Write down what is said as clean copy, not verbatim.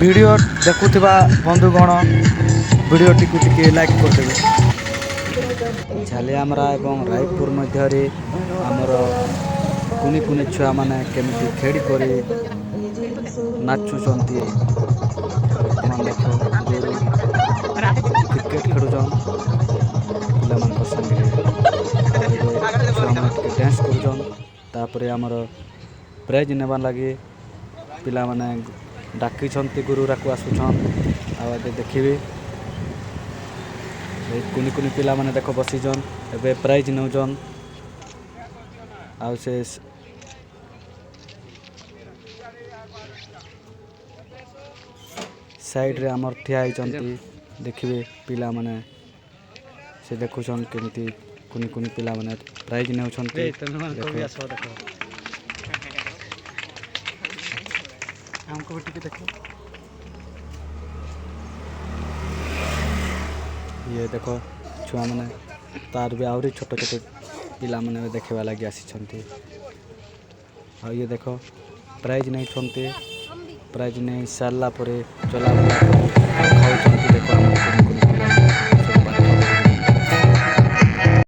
Video देखुवा बंधुगण वीडियोटी को टिके लाइक करदेवे। झालियामरा एवं रायपुर मध्य आमर कुनी कुनी छुआ मैंने केमिति खेड़ी करे नाचुंट बर्तमान देख जोरू क्रिकेट खेलुन पिला संगे छुआ मैंने डांस करुन आमर प्राइज नेबार लगे पिला माने डाकी गुरुरा को आसुछन आगे देखिए कुनी कुनी पिला माने देख बसीजन एबे प्राइज नौजन आउ से साइड रे आमर ठिया होइचंती देखिए पिला माने से देखुछन केमिति कुनी कुनी पिला माने प्राइज नेउछंती हमको भी टिके देखो ये देखो छुआ मैंने तार भी आहरी छोट छोट पिला मैंने देखा लगे आसी ये देखो प्राइज नहीं प्राइज नहीं सारापर चला खाऊ देखो